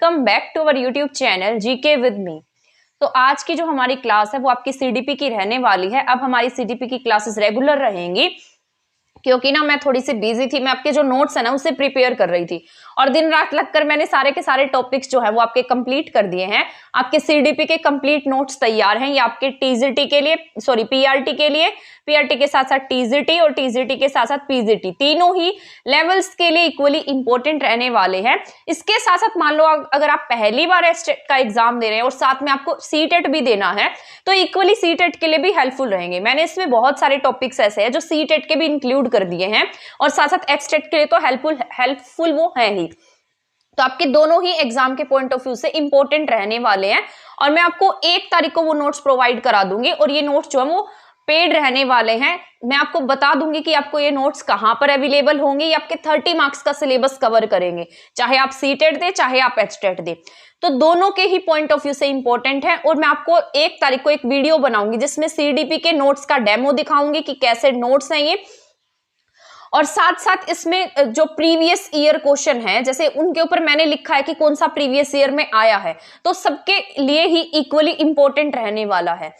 Welcome back to our YouTube channel GK with me. तो आज की जो हमारी क्लास है वो आपकी सीडीपी की रहने वाली है। अब हमारी सीडीपी की क्लासेस रेगुलर रहेंगी क्योंकि ना मैं थोड़ी सी बिजी थी। मैं आपके जो नोट्स है ना उसे प्रिपेयर कर रही थी और दिन रात लगकर मैंने सारे के सारे टॉपिक्स जो है वो आपके कंप्लीट कर दिए हैं। आपके सीडीपी के कंप्लीट नोट्स तैयार हैं। ये आपके टीजीटी के लिए पीआरटी के लिए, पीआरटी के साथ साथ टीजीटी और टीजीटी के साथ साथ पीजीटी, तीनों ही लेवल्स के लिए इक्वली इंपॉर्टेंट रहने वाले हैं। इसके साथ साथ मान लो अगर आप पहली बार एस्टेट का एग्जाम दे रहे हैं और साथ में आपको सीटेट भी देना है तो इक्वली सीटेट के लिए भी हेल्पफुल रहेंगे। मैंने इसमें बहुत सारे टॉपिक्स ऐसे हैं जो सीटेट के भी इंक्लूड कर दिए हैं और साथ साथ एस्टेट के लिए तो हेल्पफुल वो है ही। तो आपके दोनों ही एग्जाम के पॉइंट ऑफ व्यू से इंपॉर्टेंट रहने वाले हैं और मैं आपको 1 तारीख को वो नोट्स प्रोवाइड करा दूंगी और ये नोट्स जो है वो पेड रहने वाले हैं। मैं आपको बता दूंगी कि आपको ये नोट्स कहां पर अवेलेबल होंगे। ये आपके 30 मार्क्स का सिलेबस कवर करेंगे, चाहे आप सीटेट दे चाहे आप एचटेट दे, तो दोनों के ही पॉइंट ऑफ व्यू से इंपॉर्टेंट है। और मैं आपको 1 तारीख को एक वीडियो बनाऊंगी जिसमें सीडीपी के नोट्स का डेमो दिखाऊंगी कि कैसे नोट्स हैं ये, और साथ साथ इसमें जो प्रीवियस ईयर क्वेश्चन है जैसे उनके ऊपर मैंने लिखा है कि कौन सा प्रीवियस ईयर में आया है, तो सबके लिए ही इक्वली इंपॉर्टेंट रहने वाला है।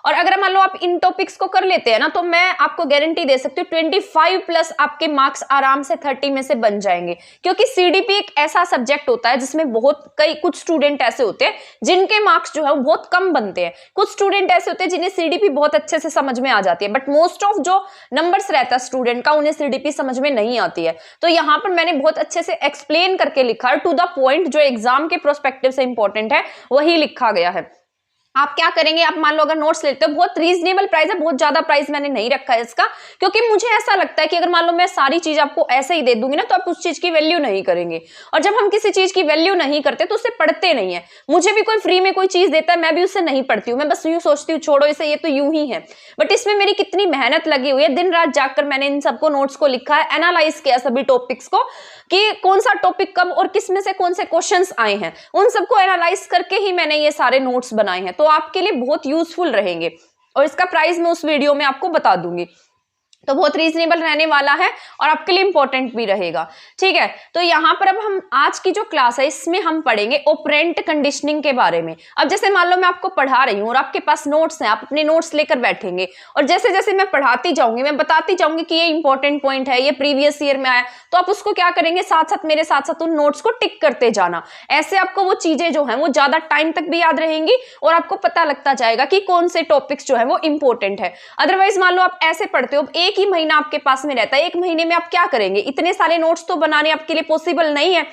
और अगर मान लो आप इन टॉपिक्स को कर लेते हैं ना तो मैं आपको गारंटी दे सकती हूँ 25 प्लस आपके मार्क्स आराम से 30 में से बन जाएंगे। क्योंकि सीडीपी एक ऐसा सब्जेक्ट होता है जिसमें कुछ स्टूडेंट ऐसे होते हैं जिनके मार्क्स जो है वो बहुत कम बनते हैं, कुछ स्टूडेंट ऐसे होते हैं जिन्हें सीडीपी बहुत अच्छे से समझ में आ जाती है, बट मोस्ट ऑफ जो नंबर्स रहता है स्टूडेंट का उन्हें सीडीपी समझ में नहीं आती है। तो यहाँ पर मैंने बहुत अच्छे से एक्सप्लेन करके लिखा है, टू द पॉइंट, जो एग्जाम के प्रोस्पेक्टिव से इंपॉर्टेंट है वही लिखा गया है। आप क्या करेंगे, आप मान लो अगर नोट्स लेते हो, बहुत रीजनेबल प्राइस है, बहुत ज्यादा प्राइस मैंने नहीं रखा है इसका, क्योंकि मुझे ऐसा लगता है कि अगर मान लो मैं सारी चीज आपको ऐसे ही दे दूंगी ना तो आप उस चीज की वैल्यू नहीं करेंगे, और जब हम किसी चीज की वैल्यू नहीं करते तो उसे पढ़ते नहीं है। मुझे भी कोई फ्री में कोई चीज देता है, मैं भी उसे नहीं पढ़ती हूँ, मैं बस यूं सोचती हूँ छोड़ो इसे, ये तो यूं ही है। बट इसमें मेरी कितनी मेहनत लगी हुई है, दिन रात जाकर मैंने इन सबको नोट्स को लिखा है, एनालाइज किया सभी टॉपिक्स को कि कौन सा टॉपिक कब और किस में से कौन से क्वेश्चंस आए हैं, उन सबको एनालाइज करके ही मैंने ये सारे नोट्स बनाए हैं। तो आपके लिए बहुत यूजफुल रहेंगे और इसका प्राइस मैं उस वीडियो में आपको बता दूंगी। तो बहुत रीजनेबल रहने वाला है और आपके लिए इंपॉर्टेंट भी रहेगा, ठीक है। तो यहाँ पर अब हम आज की जो क्लास है इसमें हम पढ़ेंगे ऑपरेंट कंडीशनिंग के बारे में। अब जैसे मान लो मैं आपको पढ़ा रही हूँ और आपके पास नोट्स हैं, आप अपने नोट्स लेकर बैठेंगे और जैसे जैसे मैं पढ़ाती जाऊंगी, मैं बताती जाऊंगी कि ये इंपॉर्टेंट पॉइंट है, ये प्रीवियस ईयर में आया, तो आप उसको क्या करेंगे, साथ साथ मेरे साथ साथ उन नोट्स को टिक करते जाना। ऐसे आपको वो चीजें जो है वो ज्यादा टाइम तक भी याद रहेंगी और आपको पता लगता जाएगा कि कौन से टॉपिक्स जो है वो इंपॉर्टेंट है। अदरवाइज मान लो आप ऐसे पढ़ते हो, एक ही महीना आपके पास में रहता है, 1 महीने में आप क्या करेंगे, इतने सारे नोट्स तो बनाने आपके लिए पॉसिबल नहीं है।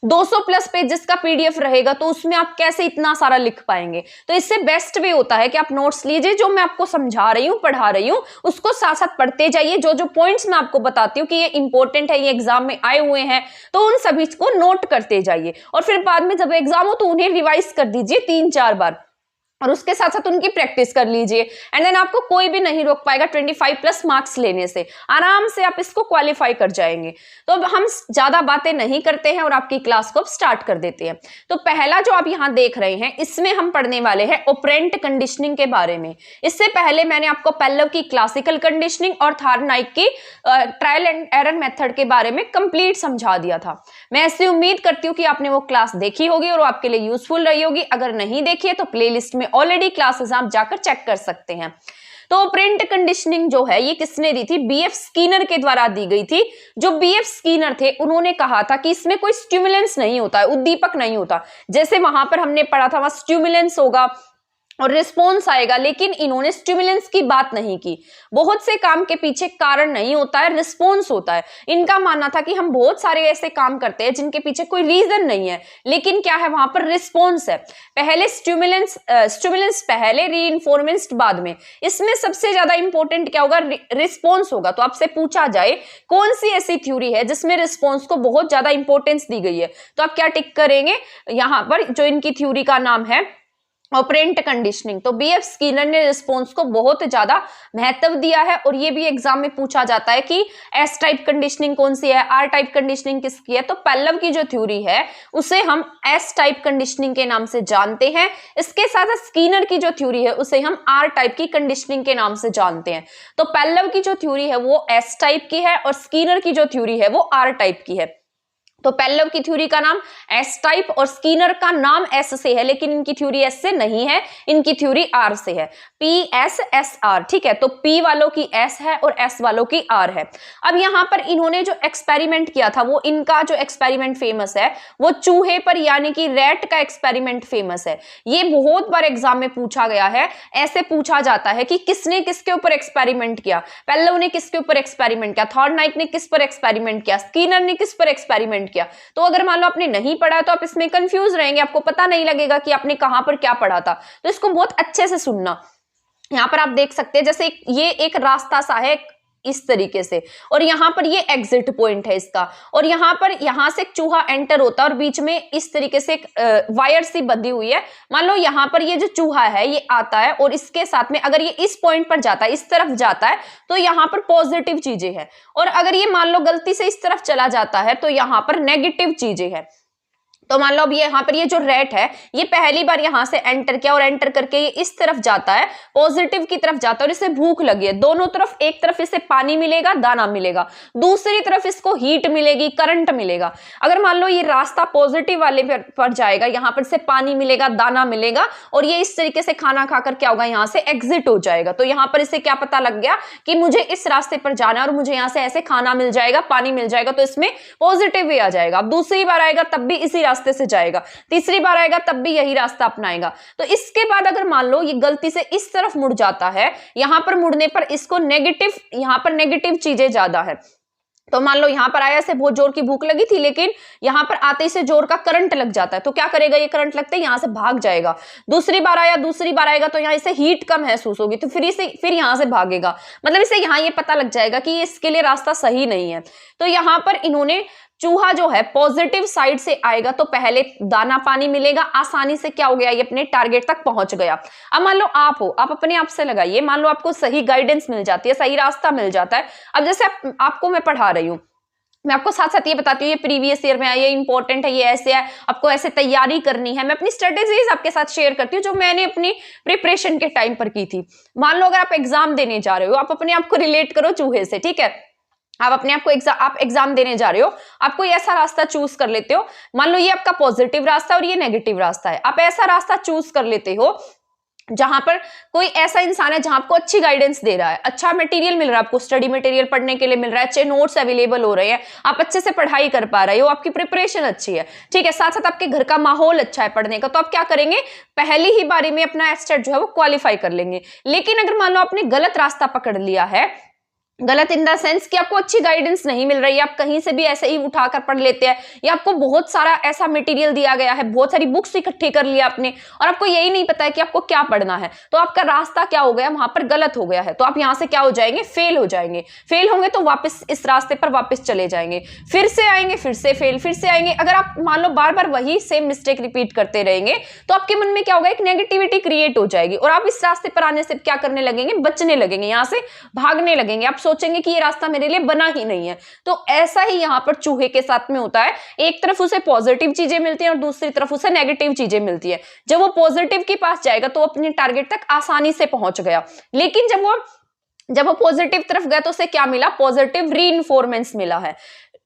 200 प्लस पेजेस का पीडीएफ रहेगा तो उसमें आप कैसे इतना सारा लिख पाएंगे। तो इससे बेस्ट वे होता है कि आप नोट्स लीजिए, जो मैं आपको समझा रही हूँ पढ़ा रही हूँ उसको साथ साथ पढ़ते जाइए, जो जो पॉइंट्स मैं आपको बताती हूँ कि ये इंपॉर्टेंट है, ये एग्जाम में आए हुए हैं, तो उन सभी को नोट करते जाइए और फिर बाद में जब एग्जाम हो तो उन्हें रिवाइज कर दीजिए 3-4 बार और उसके साथ साथ उनकी प्रैक्टिस कर लीजिए। एंड देन आपको कोई भी नहीं रोक पाएगा 25 प्लस मार्क्स लेने से, आराम से आप इसको क्वालिफाई कर जाएंगे। तो अब हम ज्यादा बातें नहीं करते हैं और आपकी क्लास को स्टार्ट कर देते हैं। तो पहला जो आप यहाँ देख रहे हैं इसमें हम पढ़ने वाले हैं ऑपरेंट कंडीशनिंग के बारे में। इससे पहले मैंने आपको पेल्लव की क्लासिकल कंडीशनिंग और थार्नाइक की ट्रायल एंड एरर मेथड के बारे में कंप्लीट समझा दिया था। मैं ऐसी उम्मीद करती हूँ कि आपने वो क्लास देखी होगी और आपके लिए यूजफुल रही होगी। अगर नहीं देखी है तो प्ले लिस्ट में ऑलरेडी क्लासेस आप जाकर चेक कर सकते हैं। तो ऑपरेंट कंडीशनिंग जो है ये किसने दी थी, बीएफ स्कीनर के द्वारा दी गई थी। जो बीएफ स्कीनर थे उन्होंने कहा था कि इसमें कोई स्टिमुलेंस नहीं होता है, उद्दीपक नहीं होता। जैसे वहां पर हमने पढ़ा था वहां स्टिमुलेंस होगा और रिस्पॉन्स आएगा, लेकिन इन्होंने स्टिमुलेंस की बात नहीं की। बहुत से काम के पीछे कारण नहीं होता है, रिस्पॉन्स होता है। इनका मानना था कि हम बहुत सारे ऐसे काम करते हैं जिनके पीछे कोई रीजन नहीं है, लेकिन क्या है वहां पर रिस्पॉन्स है। पहले स्टिमुलेंस पहले, रीइंफोर्समेंट बाद में। इसमें सबसे ज्यादा इंपॉर्टेंट क्या होगा, रिस्पॉन्स होगा। तो आपसे पूछा जाए कौन सी ऐसी थ्योरी है जिसमें रिस्पॉन्स को बहुत ज्यादा इंपॉर्टेंस दी गई है, तो आप क्या टिक करेंगे यहाँ पर, जो इनकी थ्योरी का नाम है ऑपरेंट कंडीशनिंग। तो बीएफ स्कीनर ने रिस्पॉन्स को बहुत ज्यादा महत्व दिया है और ये भी एग्जाम में पूछा जाता है कि एस टाइप कंडीशनिंग कौन सी है, आर टाइप कंडीशनिंग किसकी है। तो पेल्लव की जो थ्योरी है उसे हम एस टाइप कंडीशनिंग के नाम से जानते हैं। इसके साथ स्कीनर की जो थ्योरी है उसे हम आर टाइप की कंडीशनिंग के नाम से जानते हैं। तो पेल्लव की जो थ्योरी है वो एस टाइप की है और स्कीनर की जो थ्योरी है वो आर टाइप की है। तो पेल्लोव की थ्योरी का नाम एस टाइप और स्कीनर का नाम एस से है, लेकिन इनकी थ्योरी एस से नहीं है, इनकी थ्योरी आर से है, पी एस एस आर। ठीक है, तो पी वालों की एस है और एस वालों की आर है। अब यहां पर इन्होंने जो एक्सपेरिमेंट किया था, वो इनका जो एक्सपेरिमेंट फेमस है वो चूहे पर यानी कि रैट का एक्सपेरिमेंट फेमस है। ये बहुत बार एग्जाम में पूछा गया है। ऐसे पूछा जाता है कि किसने किसके ऊपर एक्सपेरिमेंट किया, पेल्लोव ने किसके ऊपर एक्सपेरिमेंट किया, थॉर्नडाइक ने किस पर एक्सपेरिमेंट किया, स्कीनर ने किस पर एक्सपेरिमेंट किया। तो अगर मान लो आपने नहीं पढ़ा तो आप इसमें कंफ्यूज रहेंगे, आपको पता नहीं लगेगा कि आपने कहां पर क्या पढ़ा था। तो इसको बहुत अच्छे से सुनना। यहां पर आप देख सकते हैं जैसे ये एक रास्ता सा है इस तरीके से, और यहां पर ये एग्जिट पॉइंट है इसका, और यहां से एक चूहा एंटर होता है और बीच में इस तरीके से एक वायर सी बंधी हुई है। मान लो यहां पर ये जो चूहा है ये आता है और इसके साथ में अगर ये इस पॉइंट पर जाता है, इस तरफ जाता है, तो यहां पर पॉजिटिव चीजें हैं, और अगर ये मान लो गलती से इस तरफ चला जाता है तो यहां पर नेगेटिव चीजें हैं। तो मान लो अब यहाँ पर ये जो रैट है ये पहली बार यहां से एंटर किया और एंटर करके ये इस तरफ जाता है, पॉजिटिव की तरफ जाता है और इसे भूख लगी है। दोनों तरफ, एक तरफ इसे पानी मिलेगा, दाना मिलेगा, दूसरी तरफ इसको हीट मिलेगी, करंट मिलेगा। अगर मान लो ये रास्ता पॉजिटिव वाले पर जाएगा, यहाँ पर से पानी मिलेगा, दाना मिलेगा, और ये इस तरीके से खाना खाकर क्या होगा, यहाँ से एग्जिट हो जाएगा। तो यहाँ पर इसे क्या पता लग गया कि मुझे इस रास्ते पर जाना है और मुझे यहाँ से ऐसे खाना मिल जाएगा, पानी मिल जाएगा, तो इसमें पॉजिटिव ही आ जाएगा। अब दूसरी बार आएगा तब भी इसी रास्ते से जाएगा, तीसरी बार आएगा तब भी यही रास्ता अपनाएगा। तो इसके बाद अगर मान लो ये गलती से इस तरफ मुड़ जाता है, यहां पर मुड़ने पर इसको नेगेटिव, यहां पर नेगेटिव चीजें ज्यादा है। तो मान लो यहां पर आया, से बहुत जोर की भूख लगी थी, लेकिन यहां पर आते ही से जोर का करंट लग जाता है, तो क्या करेगा, ये करंट लगते ही यहां से भाग जाएगा। दूसरी बार आएगा तो यहां इसे हीट कम महसूस होगी, तो फिर यहां से भागेगा। मतलब इसे यहां ये पता लग जाएगा कि इसके लिए रास्ता सही नहीं है। तो यहां पर इन्होंने चूहा जो है पॉजिटिव साइड से आएगा तो पहले दाना पानी मिलेगा, आसानी से क्या हो गया, ये अपने टारगेट तक पहुंच गया। अब मान लो आप हो, आप अपने आप से लगाइए, मान लो आपको सही गाइडेंस मिल जाती है, सही रास्ता मिल जाता है। अब जैसे आपको मैं पढ़ा रही हूँ, मैं आपको साथ साथ ये बताती हूँ, ये प्रीवियस ईयर में है, ये इंपॉर्टेंट है, ये ऐसे है, आपको ऐसे तैयारी करनी है। मैं अपनी स्ट्रेटेजीज आपके साथ शेयर करती हूँ जो मैंने अपनी प्रिपरेशन के टाइम पर की थी। मान लो अगर आप एग्जाम देने जा रहे हो, आप अपने आप को रिलेट करो चूहे से, ठीक है। आप अपने आप को आप एग्जाम देने जा रहे हो, आप कोई ऐसा रास्ता चूज कर लेते हो, मान लो ये आपका पॉजिटिव रास्ता है और ये नेगेटिव रास्ता है। आप ऐसा रास्ता चूज कर लेते हो जहां पर कोई ऐसा इंसान है जहां आपको अच्छी गाइडेंस दे रहा है, अच्छा मटेरियल मिल रहा है, आपको स्टडी मटेरियल पढ़ने के लिए मिल रहा है, अच्छे नोट्स अवेलेबल हो रहे हैं, आप अच्छे से पढ़ाई कर पा रहे हो, आपकी प्रिपरेशन अच्छी है, ठीक है, साथ साथ आपके घर का माहौल अच्छा है पढ़ने का, तो आप क्या करेंगे, पहली ही बारी में अपना एस्टेट जो है वो क्वालिफाई कर लेंगे। लेकिन अगर मान लो आपने गलत रास्ता पकड़ लिया है, गलत इन द सेंस कि आपको अच्छी गाइडेंस नहीं मिल रही है, आप कहीं से भी ऐसे ही उठाकर पढ़ लेते हैं, या आपको बहुत सारा ऐसा मटेरियल दिया गया है, बहुत सारी बुक्स इकट्ठी कर लिया आपने और आपको यही नहीं पता है कि आपको क्या पढ़ना है, तो आपका रास्ता क्या हो गया, वहां पर गलत हो गया है, तो आप यहां से क्या हो जाएंगे, फेल हो जाएंगे। फेल होंगे तो वापस इस रास्ते पर वापस चले जाएंगे, फिर से आएंगे, फिर से फेल, फिर से आएंगे। अगर आप मान लो बार बार वही सेम मिस्टेक रिपीट करते रहेंगे तो आपके मन में क्या होगा, एक नेगेटिविटी क्रिएट हो जाएगी और आप इस रास्ते पर आने से क्या करने लगेंगे, बचने लगेंगे, यहां से भागने लगेंगे, आप सोचेंगे कि ये रास्ता मेरे लिए बना ही नहीं है। तो ऐसा ही यहां पर चूहे के साथ में होता है, एक तरफ उसे पॉजिटिव चीजें मिलती हैं और दूसरी तरफ उसे नेगेटिव चीजें मिलती है। जब वो पॉजिटिव के पास जाएगा तो अपने टारगेट तक आसानी से पहुंच गया, लेकिन जब वो पॉजिटिव तरफ गया तो उसे क्या मिला, पॉजिटिव रीइंफोर्समेंट मिला है।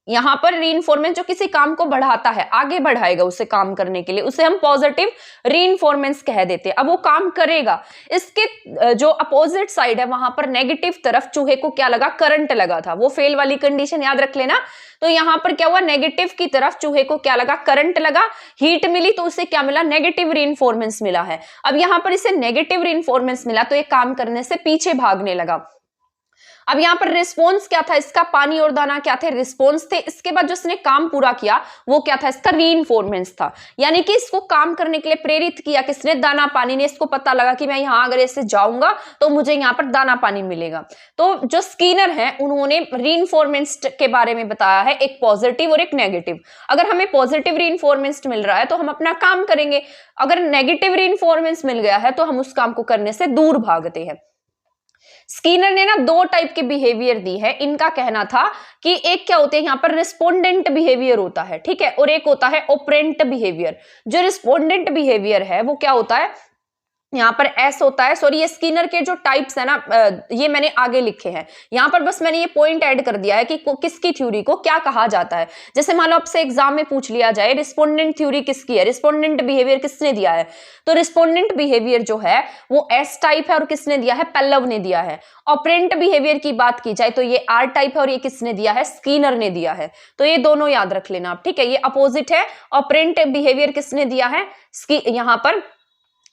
यहां पर रीइंफोर्समेंट जो किसी काम को बढ़ाता है, आगे बढ़ाएगा उसे काम करने के लिए, उसे हम पॉजिटिव रीइंफोर्समेंट कह देते हैं। अब वो काम करेगा, इसके जो अपोजिट साइड है वहां पर नेगेटिव तरफ चूहे को क्या लगा, करंट लगा था, वो फेल वाली कंडीशन याद रख लेना। तो यहां पर क्या हुआ, नेगेटिव की तरफ चूहे को क्या लगा, करंट लगा, हीट मिली, तो उसे क्या मिला, नेगेटिव रीइंफोर्समेंट मिला है। अब यहां पर इसे नेगेटिव रीइंफोर्समेंट मिला तो ये काम करने से पीछे भागने लगा। अब यहां पर रिस्पॉन्स क्या था इसका, पानी और दाना क्या थे, रिस्पॉन्स थे। इसके बाद जो इसने काम पूरा किया वो क्या था, इसका रीइंफोर्समेंट था, यानी कि इसको काम करने के लिए प्रेरित किया किसने, दाना पानी ने। इसको पता लगा कि मैं यहां अगर ऐसे जाऊंगा तो मुझे यहां पर दाना पानी मिलेगा। तो जो स्कीनर है उन्होंने रीइंफोर्समेंट के बारे में बताया है, एक पॉजिटिव और एक नेगेटिव। अगर हमें पॉजिटिव रीइंफोर्समेंट मिल रहा है तो हम अपना काम करेंगे, अगर नेगेटिव रीइंफोर्समेंट मिल गया है तो हम उस काम को करने से दूर भागते हैं। स्कीनर ने ना दो टाइप के बिहेवियर दी है। इनका कहना था कि एक क्या होते हैं यहाँ पर, रिस्पोंडेंट बिहेवियर होता है, ठीक है, और एक होता है ऑपरेंट बिहेवियर। जो रिस्पोंडेंट बिहेवियर है वो क्या होता है, यहाँ पर एस होता है, सॉरी ये स्किनर के जो टाइप्स है ना, ये मैंने आगे लिखे हैं। यहाँ पर बस मैंने ये पॉइंट ऐड कर दिया है कि किसकी थ्योरी को क्या कहा जाता है। जैसे मान लो आपसे एग्जाम में पूछ लिया जाए रिस्पोंडेंट थ्योरी किसकी है, रिस्पोंडेंट बिहेवियर किसने दिया है, तो रिस्पोंडेंट बिहेवियर जो है वो एस टाइप है और किसने दिया है, पेल्लव ने दिया है। ऑपरेंट बिहेवियर की बात की जाए तो ये आर टाइप है और ये किसने दिया है, स्किनर ने दिया है। तो ये दोनों याद रख लेना आप, ठीक है। ये अपोजिट है, ऑपरेंट बिहेवियर किसने दिया है, यहाँ पर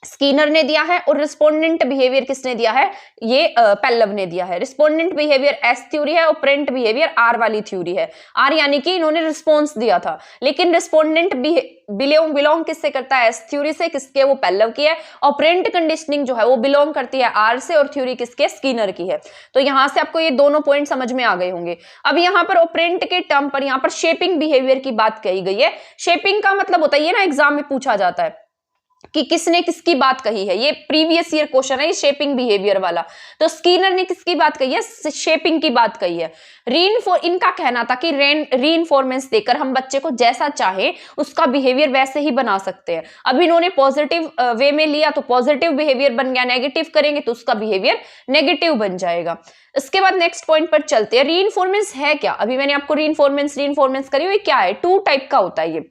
स्किनर ने दिया है, और रिस्पोंडेंट बिहेवियर किसने दिया है, ये पेल्लव ने दिया है। रिस्पोंडेंट बिहेवियर एस थ्योरी है, ऑपरेंट बिहेवियर आर वाली थ्योरी है। आर यानी कि इन्होंने रिस्पॉन्स दिया था, लेकिन रिस्पोंडेंट बिलोंग किससे करता है, एस थ्योरी से, किसके, वो पेल्लव की है। ऑपरेंट कंडीशनिंग जो है वो बिलोंग करती है आर से, और थ्योरी किसके, स्किनर की है। तो यहां से आपको ये दोनों पॉइंट समझ में आ गए होंगे। अब यहाँ पर ऑपरेंट के टर्म पर यहाँ पर शेपिंग बिहेवियर की बात कही गई है। शेपिंग का मतलब होता है, ये ना एग्जाम में पूछा जाता है कि किसने किसकी बात कही है, ये प्रीवियस ईयर क्वेश्चन है ये शेपिंग बिहेवियर वाला। तो स्किनर ने किसकी बात कही है, शेपिंग की बात कही है। इनका कहना था कि रीइंफोर्मेंस देकर हम बच्चे को जैसा चाहे उसका बिहेवियर वैसे ही बना सकते हैं। अब इन्होंने पॉजिटिव वे में लिया तो पॉजिटिव बिहेवियर बन गया, नेगेटिव करेंगे तो उसका बिहेवियर नेगेटिव बन जाएगा। इसके बाद नेक्स्ट पॉइंट पर चलते हैं। रीइंफोर्मेंस है क्या, अभी मैंने आपको रीइंफोर्मेंस करी हुई, क्या है, 2 टाइप का होता है ये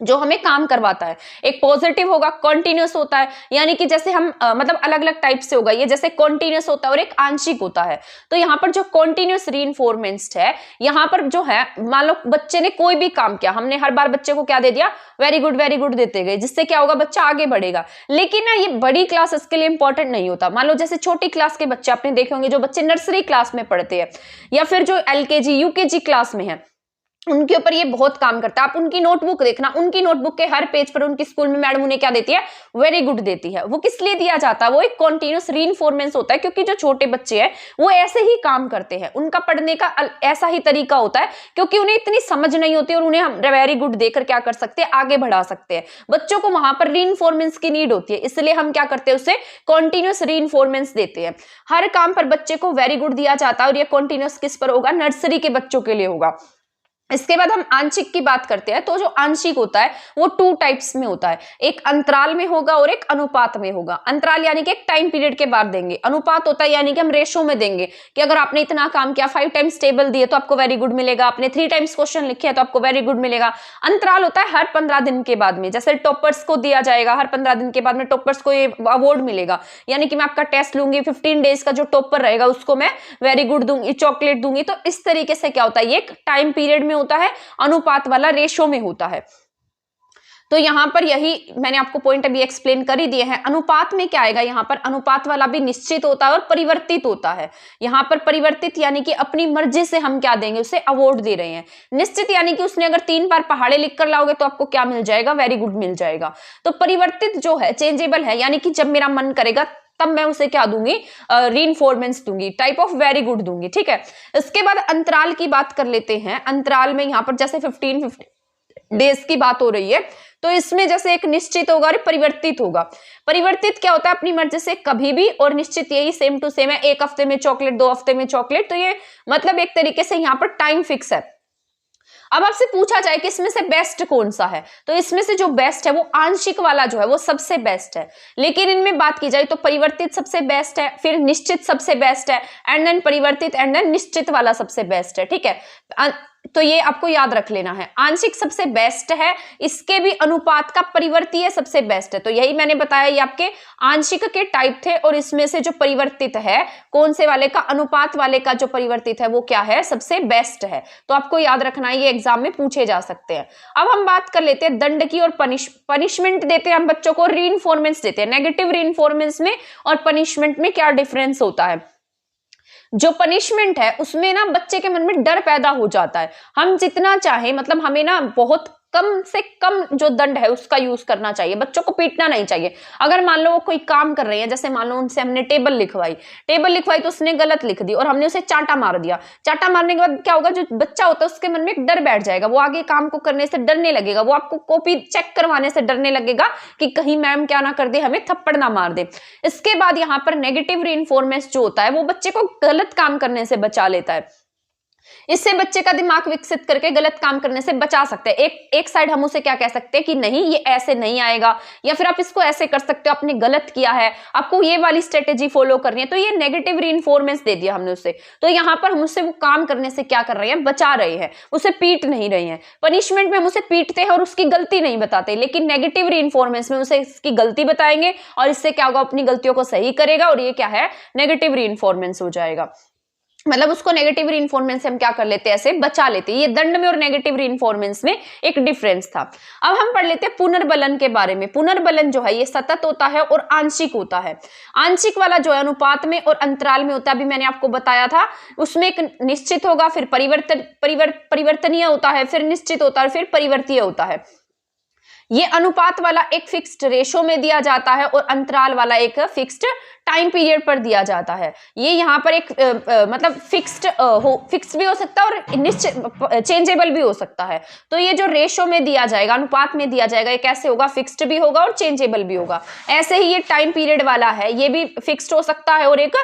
जो हमें काम करवाता है। एक पॉजिटिव होगा, कॉन्टिन्यूस होता है, यानी कि जैसे हम मतलब अलग अलग टाइप से होगा ये, जैसे कॉन्टिन्यूस होता है और एक आंशिक होता है। तो यहाँ पर जो कॉन्टिन्यूस रीइंफोर्समेंट है, यहाँ पर जो है मान लो बच्चे ने कोई भी काम किया, हमने हर बार बच्चे को क्या दे दिया, वेरी गुड देते गए, जिससे क्या होगा, बच्चा आगे बढ़ेगा। लेकिन ना ये बड़ी क्लासेस के लिए इंपॉर्टेंट नहीं होता। मान लो जैसे छोटी क्लास के बच्चे आपने देखे होंगे, जो बच्चे नर्सरी क्लास में पढ़ते हैं या फिर जो LKG UKG क्लास में है, उनके ऊपर ये बहुत काम करता है। आप उनकी नोटबुक देखना, उनकी नोटबुक के हर पेज पर उनकी स्कूल में मैडम उन्हें क्या देती है, वेरी गुड देती है। वो किस लिए दिया जाता है, वो एक कॉन्टिन्यूस रीइंफोर्समेंट होता है, क्योंकि जो छोटे बच्चे हैं वो ऐसे ही काम करते हैं, उनका पढ़ने का ऐसा ही तरीका होता है, क्योंकि उन्हें इतनी समझ नहीं होती और उन्हें हम वेरी गुड देकर क्या कर सकते हैं, आगे बढ़ा सकते हैं। बच्चों को वहां पर रीइंफोर्समेंट की नीड होती है, इसलिए हम क्या करते हैं, उसे कॉन्टिन्यूस रीइंफोर्समेंट देते हैं। हर काम पर बच्चे को वेरी गुड दिया जाता है, और ये कॉन्टिन्यूस किस पर होगा, नर्सरी के बच्चों के लिए होगा। इसके बाद हम आंशिक की बात करते हैं। तो जो आंशिक होता है वो 2 टाइप्स में होता है, एक अंतराल में होगा और एक अनुपात में होगा। अंतराल यानी कि एक टाइम पीरियड के बाद देंगे, अनुपात होता है यानी कि हम रेशो में देंगे कि अगर आपने इतना काम किया, 5 टाइम्स टेबल दिए तो आपको वेरी गुड मिलेगा, आपने 3 टाइम्स क्वेश्चन लिखे हैं तो आपको वेरी गुड मिलेगा। अंतराल होता है हर 15 दिन के बाद में, जैसे टॉपर्स को दिया जाएगा, हर 15 दिन के बाद में टॉपर्स को ये अवार्ड मिलेगा, यानी कि मैं आपका टेस्ट लूंगी, 15 डेज का जो टॉपर रहेगा उसको मैं वेरी गुड दूंगी, चॉकलेट दूंगी। तो इस तरीके से क्या होता है, ये एक टाइम पीरियड में होता है, अनुपात वाला, रेशो में होता है। तो यहां पर यही मैंने आपको पॉइंट अभी एक्सप्लेन कर ही दिए हैं। अनुपात में क्या आएगा, यहां पर अनुपात वाला भी निश्चित होता है और परिवर्तित होता है। यहां पर परिवर्तित यानी कि अपनी मर्जी से हम क्या देंगे, उसे अवार्ड दे रहे हैं। निश्चित यानी कि उसने अगर 3 बार पहाड़े लिख कर लाओगे तो आपको क्या मिल जाएगा, वेरी गुड मिल जाएगा। तो परिवर्तित जो है चेंजेबल है, यानी कि जब मेरा मन करेगा तब मैं उसे क्या दूंगी, रीइंफोर्समेंट दूंगी, टाइप ऑफ वेरी गुड दूंगी, ठीक है। इसके बाद अंतराल की बात कर लेते हैं। अंतराल में यहाँ पर जैसे 15 डेज की बात हो रही है, तो इसमें जैसे एक निश्चित होगा और परिवर्तित होगा। परिवर्तित क्या होता है, अपनी मर्जी से कभी भी, और निश्चित यही सेम टू सेम है, 1 हफ्ते में चॉकलेट, 2 हफ्ते में चॉकलेट। तो ये मतलब एक तरीके से यहाँ पर टाइम फिक्स है। अब आपसे पूछा जाए कि इसमें से बेस्ट कौन सा है, तो इसमें से जो बेस्ट है वो आंशिक वाला जो है वो सबसे बेस्ट है। लेकिन इनमें बात की जाए तो परिवर्तित सबसे बेस्ट है, फिर निश्चित सबसे बेस्ट है, एंड देन परिवर्तित, एंड देन निश्चित वाला सबसे बेस्ट है, ठीक है। तो ये आपको याद रख लेना है, आंशिक सबसे बेस्ट है, इसके भी अनुपात का परिवर्तीय सबसे बेस्ट है। तो यही मैंने बताया, ये आपके आंशिक के टाइप थे, और इसमें से जो परिवर्तित है कौन से वाले का, अनुपात वाले का जो परिवर्तित है वो क्या है, सबसे बेस्ट है। तो आपको याद रखना है, ये एग्जाम में पूछे जा सकते हैं। अब हम बात कर लेते हैं दंड की और पनिशमेंट देते हैं हम बच्चों को, रीइंफोर्समेंट देते हैं। नेगेटिव रीइंफोर्समेंट में और पनिशमेंट में क्या डिफरेंस होता है। जो पनिशमेंट है उसमें ना बच्चे के मन में डर पैदा हो जाता है, हम जितना चाहे, मतलब हमें ना बहुत कम से कम जो दंड है उसका यूज करना चाहिए, बच्चों को पीटना नहीं चाहिए। अगर मान लो वो कोई काम कर रहे हैं, जैसे मान लो उनसे हमने टेबल लिखवाई तो उसने गलत लिख दी और हमने उसे चांटा मार दिया। चांटा मारने के बाद क्या होगा, जो बच्चा होता है उसके मन में एक डर बैठ जाएगा, वो आगे काम को करने से डरने लगेगा, वो आपको कॉपी चेक करवाने से डरने लगेगा कि कहीं मैम क्या ना कर दे, हमें थप्पड़ ना मार दे। इसके बाद यहाँ पर नेगेटिव रीइंफोर्समेंट जो होता है वो बच्चे को गलत काम करने से बचा लेता है। इससे बच्चे का दिमाग विकसित करके गलत काम करने से बचा सकते हैं। एक साइड हम उसे क्या कह सकते हैं कि नहीं ये ऐसे नहीं आएगा, या फिर आप इसको ऐसे कर सकते हो, आपने गलत किया है, आपको ये वाली स्ट्रेटेजी फॉलो करनी है। तो ये नेगेटिव रीइंफोर्समेंट दे दिया हमने उसे, तो यहाँ पर हम उससे वो काम करने से क्या कर रहे हैं, बचा रहे हैं, उसे पीट नहीं रहे हैं। पनिशमेंट में हम उसे पीटते हैं और उसकी गलती नहीं बताते, लेकिन नेगेटिव रीइंफोर्समेंट में उसे इसकी गलती बताएंगे और इससे क्या होगा, अपनी गलतियों को सही करेगा और ये क्या है, नेगेटिव रीइंफोर्समेंट हो जाएगा। मतलब उसको नेगेटिव रीइंफोर्समेंट से हम क्या कर लेते हैं, ऐसे बचा लेते हैं। ये दंड में और नेगेटिव रीइंफोर्समेंट में एक डिफरेंस था। अब हम पढ़ लेते हैं पुनर्बलन के बारे में। पुनर्बलन जो है ये सतत होता है और आंशिक होता है। आंशिक वाला जो है अनुपात में और अंतराल में होता है, अभी मैंने आपको बताया था। उसमें एक निश्चित होगा, फिर परिवर्तनीय होता है, फिर निश्चित होता है, फिर परिवर्तीय होता है। ये अनुपात वाला एक फिक्स्ड रेशो में दिया जाता है और अंतराल वाला एक फिक्स्ड टाइम पीरियड पर दिया जाता है। ये यहाँ पर एक मतलब फिक्स्ड भी हो सकता है और निश्चित चेंजेबल भी हो सकता है। तो ये जो रेशो में दिया जाएगा, अनुपात में दिया जाएगा, ये कैसे होगा, फिक्स्ड भी होगा और चेंजेबल भी होगा। ऐसे ही ये टाइम पीरियड वाला है, ये भी फिक्स्ड हो सकता है और एक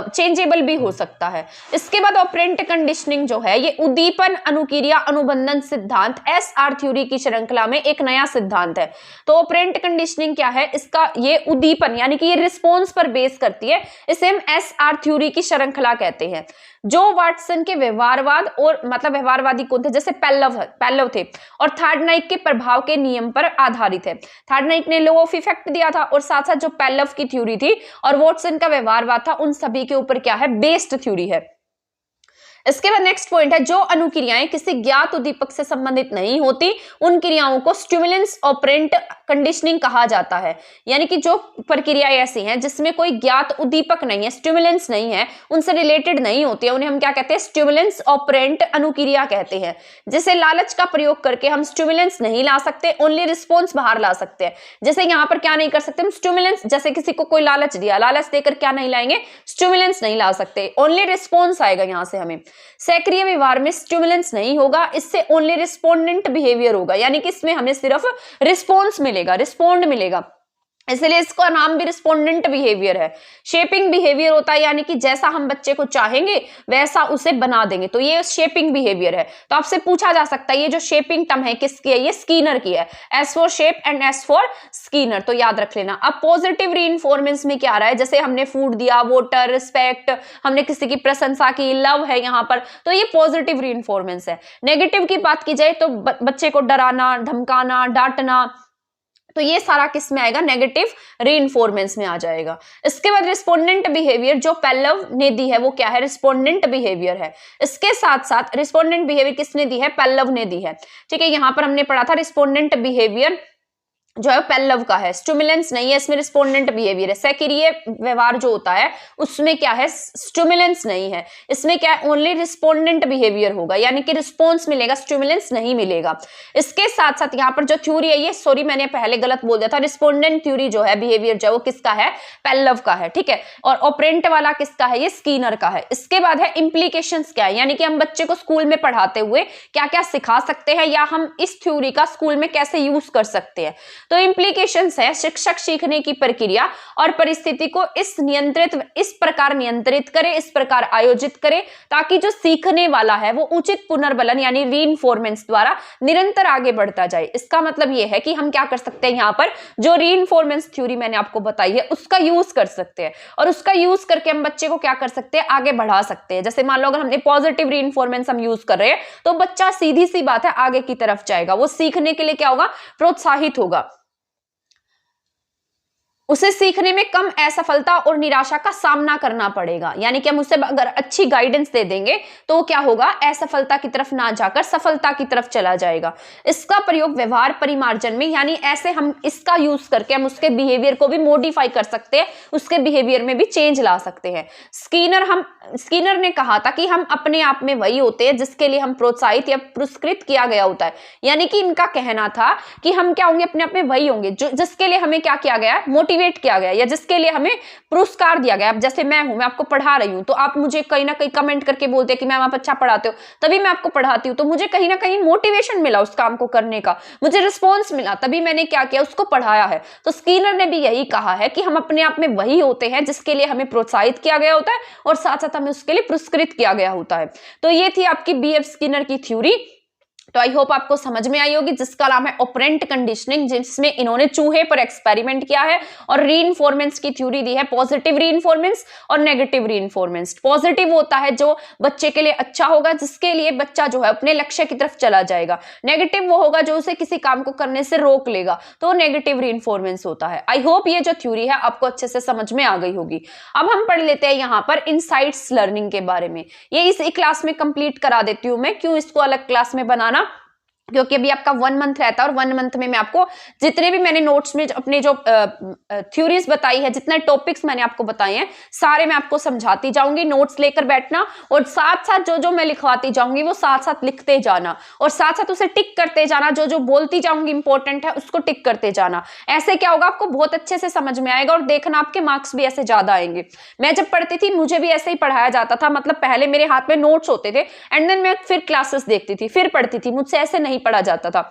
चेंजेबल भी हो सकता है। इसके बाद ऑपरेंट कंडीशनिंग जो है, ये उद्दीपन अनुक्रिया अनुबंधन सिद्धांत SR थ्योरी की श्रृंखला में एक नया सिद्धांत है। तो ऑपरेंट कंडीशनिंग क्या है, इसका ये उद्दीपन यानी कि ये रिस्पॉन्स पर बेस करती है। इसे हम SR थ्योरी की श्रृंखला कहते हैं। जो वाटसन के व्यवहारवाद और मतलब व्यवहारवादी कौन थे, जैसे पेल्लव थे, और थार्डनाइक के प्रभाव के नियम पर आधारित है। थार्डनाइक ने लॉ ऑफ इफेक्ट दिया था और साथ साथ जो पेल्लव की थ्योरी थी और वाटसन का व्यवहारवाद था, उन सभी के ऊपर क्या है, बेस्ड थ्योरी है। इसके बाद नेक्स्ट पॉइंट है, जो अनुक्रियाएं किसी ज्ञात उद्दीपक से संबंधित नहीं होती उन क्रियाओं को स्टिमुलेंस ऑपरेंट कंडीशनिंग कहा जाता है। यानी कि जो प्रक्रियाएं ऐसी हैं जिसमें कोई ज्ञात उद्दीपक नहीं है, स्टिमुलेंस नहीं है, उनसे रिलेटेड नहीं होती है, उन्हें हम क्या कहते हैं, स्टिमुलेंस ऑपरेंट अनुक्रिया कहते हैं। जैसे लालच का प्रयोग करके हम स्टिमुलेंस नहीं ला सकते, ओनली रिस्पॉन्स बाहर ला सकते हैं। जैसे यहाँ पर क्या नहीं कर सकते हम, स्टिमुलेंस, जैसे किसी को कोई लालच दिया, लालच देकर क्या नहीं लाएंगे, स्टिमुलेंस नहीं ला सकते, ओनली रिस्पॉन्स आएगा यहाँ से हमें। सक्रिय व्यवहार में स्टिमुलेंस नहीं होगा, इससे ओनली रिस्पोंडेंट बिहेवियर होगा, यानी कि इसमें हमें सिर्फ रिस्पॉन्स मिलेगा, रिस्पोंड मिलेगा, इसलिए इसका नाम भी रिस्पोंडेंट बिहेवियर है। शेपिंग बिहेवियर होता है, यानी कि जैसा हम बच्चे को चाहेंगे वैसा उसे बना देंगे, तो ये शेपिंग बिहेवियर है। तो आपसे पूछा जा सकता है ये जो शेपिंग टर्म है किसकी है, ये स्कीनर की है। S for shape and S for Skinner, तो याद रख लेना। अब पॉजिटिव रीइंफोर्समेंट में क्या आ रहा है, जैसे हमने फूड दिया, वाटर, रिस्पेक्ट, हमने किसी की प्रशंसा की, लव है यहाँ पर, तो ये पॉजिटिव रीइंफोर्समेंट है। नेगेटिव की बात की जाए तो बच्चे को डराना, धमकाना, डांटना, तो ये सारा किस में आएगा, नेगेटिव रीइंफोर्समेंट में आ जाएगा। इसके बाद रिस्पोंडेंट बिहेवियर जो पेल्लव ने दी है, वो क्या है, रिस्पोंडेंट बिहेवियर है। इसके साथ साथ रिस्पोंडेंट बिहेवियर किसने दी है, पेल्लव ने दी है। ठीक है, यहां पर हमने पढ़ा था रिस्पोंडेंट बिहेवियर जो है पेल्लव का है, स्टिमुलेंस नहीं है, इसमें रिस्पोंडेंट बिहेवियर है। सक्रिय व्यवहार जो होता है उसमें क्या है, स्टिमुलेंस नहीं है, इसमें क्या है, ओनली रिस्पोंडेंट बिहेवियर होगा, यानी कि रिस्पॉन्स मिलेगा, स्टिमुलेंस नहीं मिलेगा। इसके साथ साथ यहाँ पर जो थ्योरी है, ये सॉरी मैंने पहले गलत बोल दिया था, रिस्पोंडेंट थ्योरी जो है बिहेवियर जो है वो किसका है, पेल्लव का है। ठीक है, और ऑपरेंट वाला किसका है, ये स्कीनर का है। इसके बाद है इम्प्लीकेशंस क्या है, यानी कि हम बच्चे को स्कूल में पढ़ाते हुए क्या क्या सिखा सकते हैं या हम इस थ्योरी का स्कूल में कैसे यूज कर सकते हैं। तो इम्प्लीकेशंस है, शिक्षक सीखने की प्रक्रिया और परिस्थिति को इस प्रकार नियंत्रित करे, इस प्रकार आयोजित करे ताकि जो सीखने वाला है वो उचित पुनर्बलन यानी रीइंफोर्समेंट द्वारा निरंतर आगे बढ़ता जाए। इसका मतलब ये है कि हम क्या कर सकते हैं, यहाँ पर जो रीइंफोर्समेंट थ्योरी मैंने आपको बताई है उसका यूज कर सकते हैं और उसका यूज करके हम बच्चे को क्या कर सकते हैं, आगे बढ़ा सकते हैं। जैसे मान लो अगर हमने पॉजिटिव रीइंफोर्समेंट हम यूज कर रहे हैं तो बच्चा सीधी सी बात है आगे की तरफ जाएगा, वो सीखने के लिए क्या होगा, प्रोत्साहित होगा, उसे सीखने में कम असफलता और निराशा का सामना करना पड़ेगा। यानी कि हम उसे अगर अच्छी गाइडेंस दे देंगे तो वो क्या होगा, असफलता की तरफ ना जाकर सफलता की तरफ चला जाएगा। इसका प्रयोग व्यवहार परिमार्जन में, यानी ऐसे हम इसका यूज करके हम उसके बिहेवियर को भी मॉडिफाई कर सकते हैं, उसके बिहेवियर में भी चेंज ला सकते हैं। स्कीनर ने कहा था कि हम अपने आप में वही होते हैं जिसके लिए हम प्रोत्साहित या पुरस्कृत किया गया होता है। यानी कि इनका कहना था कि हम क्या होंगे, अपने आप में वही होंगे जिसके लिए हमें क्या किया गया, मोटिवेट मोटिवेट किया गया या जिसके लिए हमें पुरस्कार दिया गया। अब जैसे मैं हूं, मैं आपको पढ़ा रही हूं, तो आप मुझे कहीं ना कहीं कमेंट करके बोलते हैं कि मैम आप अच्छा पढ़ाते हो, तभी मैं आपको पढ़ाती हूँ, तो मुझे कहीं ना कहीं मोटिवेशन मिला उस काम को करने का, मुझे रिस्पॉन्स मिला, तभी मैंने क्या किया, उसको पढ़ाया है। तो स्किनर ने भी यही कहा है कि हम अपने आप में वही होते हैं जिसके लिए हमें प्रोत्साहित किया गया होता है और साथ साथ हमें उसके लिए पुरस्कृत किया गया होता है। तो ये थी आपकी बीएफ स्किनर की थ्योरी। तो आई होप आपको समझ में आई होगी, जिसका नाम है ऑपरेंट कंडीशनिंग, जिसमें इन्होंने चूहे पर एक्सपेरिमेंट किया है और रीइंफोर्समेंट्स की थ्योरी दी है, पॉजिटिव रीइंफोर्समेंट्स और नेगेटिव रीइंफोर्समेंट्स। पॉजिटिव होता है जो बच्चे के लिए अच्छा होगा, जिसके लिए बच्चा जो है अपने लक्ष्य की तरफ चला जाएगा। नेगेटिव वो होगा जो उसे किसी काम को करने से रोक लेगा, तो नेगेटिव रीइंफोर्समेंट्स होता है। आई होप ये जो थ्योरी है आपको अच्छे से समझ में आ गई होगी। अब हम पढ़ लेते हैं यहाँ पर इनसाइट्स लर्निंग के बारे में। ये इस क्लास में कंप्लीट करा देती हूँ मैं, क्यों इसको अलग क्लास में बनाना, क्योंकि अभी आपका 1 मंथ रहता है और 1 मंथ में मैं आपको जितने भी मैंने नोट्स में अपने जो थ्योरीज बताई है, जितने टॉपिक्स मैंने आपको बताए हैं, सारे मैं आपको समझाती जाऊंगी। नोट्स लेकर बैठना और साथ साथ जो जो मैं लिखवाती जाऊंगी वो साथ साथ लिखते जाना और साथ साथ उसे टिक करते जाना। जो जो बोलती जाऊंगी इंपॉर्टेंट है उसको टिक करते जाना। ऐसे क्या होगा, आपको बहुत अच्छे से समझ में आएगा और देखना आपके मार्क्स भी ऐसे ज्यादा आएंगे। मैं जब पढ़ती थी मुझे भी ऐसे ही पढ़ाया जाता था, मतलब पहले मेरे हाथ में नोट्स होते थे एंड देन मैं फिर क्लासेस देखती थी, फिर पढ़ती थी, मुझसे ऐसे नहीं पढ़ा जाता था।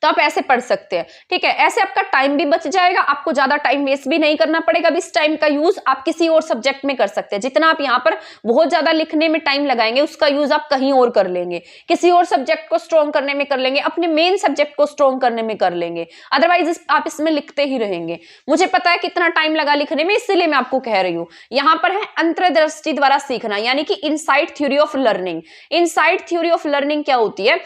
तो आप ऐसे पढ़ सकते हैं, ठीक है। ऐसे आपका टाइम भी बच जाएगा, आपको ज्यादा टाइम वेस्ट भी नहीं करना पड़ेगा। इस टाइम का यूज आप किसी और सब्जेक्ट में कर सकते हैं। जितना आप यहाँ पर बहुत ज्यादा लिखने में टाइम लगाएंगे उसका यूज आप कहीं और कर लेंगे, किसी और सब्जेक्ट को स्ट्रॉन्ग करने में कर लेंगे, अपने मेन सब्जेक्ट को स्ट्रॉन्ग करने में कर लेंगे। अदरवाइज आप इसमें लिखते ही रहेंगे। मुझे पता है कितना टाइम लगा लिखने में, इसलिए मैं आपको कह रही हूँ। यहाँ पर है अंतर्दृष्टि द्वारा सीखना, यानी कि insight theory of learning. Insight theory of learning क्या होती है?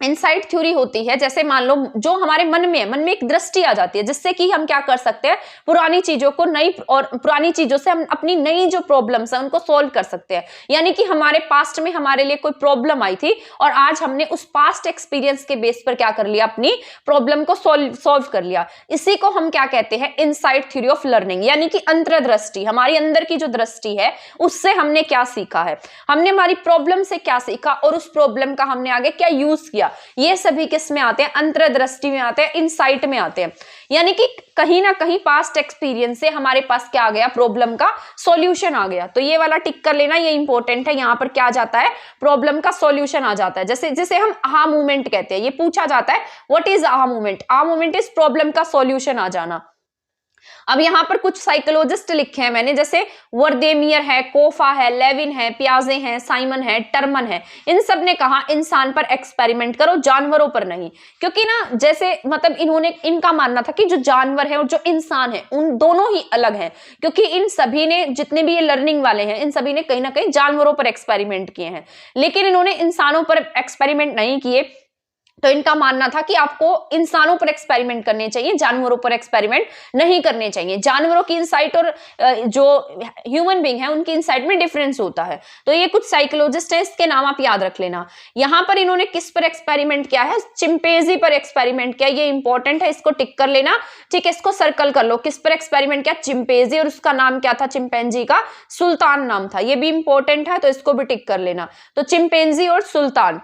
इनसाइट थ्योरी होती है, जैसे मान लो जो हमारे मन में है, मन में एक दृष्टि आ जाती है जिससे कि हम क्या कर सकते हैं, पुरानी चीजों को नई और पुरानी चीजों से हम अपनी नई जो प्रॉब्लम्स है उनको सॉल्व कर सकते हैं। यानी कि हमारे पास्ट में हमारे लिए कोई प्रॉब्लम आई थी और आज हमने उस पास्ट एक्सपीरियंस के बेस पर क्या कर लिया, अपनी प्रॉब्लम को सॉल्व कर लिया। इसी को हम क्या कहते हैं, इनसाइट थ्योरी ऑफ लर्निंग, यानी कि अंतर्दृष्टि। हमारी अंदर की जो दृष्टि है उससे हमने क्या सीखा है, हमने हमारी प्रॉब्लम से क्या सीखा और उस प्रॉब्लम का हमने आगे क्या यूज किया। ये सभी किस में आते हैं, अंतर्दृष्टि में आते हैं, इनसाइट में आते हैं। यानी कि कहीं ना कहीं पास्ट एक्सपीरियंस से हमारे पास क्या आ गया, प्रॉब्लम का सॉल्यूशन आ गया। तो ये वाला टिक कर लेना, ये इंपॉर्टेंट है। यहाँ पर क्या जाता है, प्रॉब्लम का सॉल्यूशन आ जाता है। जैसे जिसे हम आहा मूवमेंट कहते हैं, ये पूछा जाता है व्हाट इज आहा मूवमेंट। आहा मूवमेंट इज प्रॉब्लम का सॉल्यूशन आ जाना। अब यहाँ पर कुछ साइकोलॉजिस्ट लिखे हैं मैंने, जैसे वर्देमियर है, कोफा है, लेविन है, पियाजे हैं, साइमन है, टर्मन है। इन सब ने कहा इंसान पर एक्सपेरिमेंट करो, जानवरों पर नहीं। क्योंकि ना जैसे मतलब इन्होंने, इनका मानना था कि जो जानवर है और जो इंसान है उन दोनों ही अलग हैं। क्योंकि इन सभी ने, जितने भी ये लर्निंग वाले हैं, इन सभी ने कहीं ना कहीं जानवरों पर एक्सपेरिमेंट किए हैं, लेकिन इन्होंने इंसानों पर एक्सपेरिमेंट नहीं किए। तो इनका मानना था कि आपको इंसानों पर एक्सपेरिमेंट करने चाहिए, जानवरों पर एक्सपेरिमेंट नहीं करने चाहिए। जानवरों की इंसाइट और जो ह्यूमन बीइंग है उनकी इंसाइट में डिफरेंस होता है। तो ये कुछ साइकोलॉजिस्ट है, इसके नाम आप याद रख लेना। यहाँ पर इन्होंने किस पर एक्सपेरिमेंट किया है, चिंपैंजी पर एक्सपेरिमेंट किया। ये इंपॉर्टेंट है, इसको टिक कर लेना, ठीक है। इसको सर्कल कर लो, किस पर एक्सपेरिमेंट किया, चिंपैंजी, और उसका नाम क्या था, चिंपैंजी का सुल्तान नाम था। ये भी इंपॉर्टेंट है, तो इसको भी टिक कर लेना। तो चिंपैंजी और सुल्तान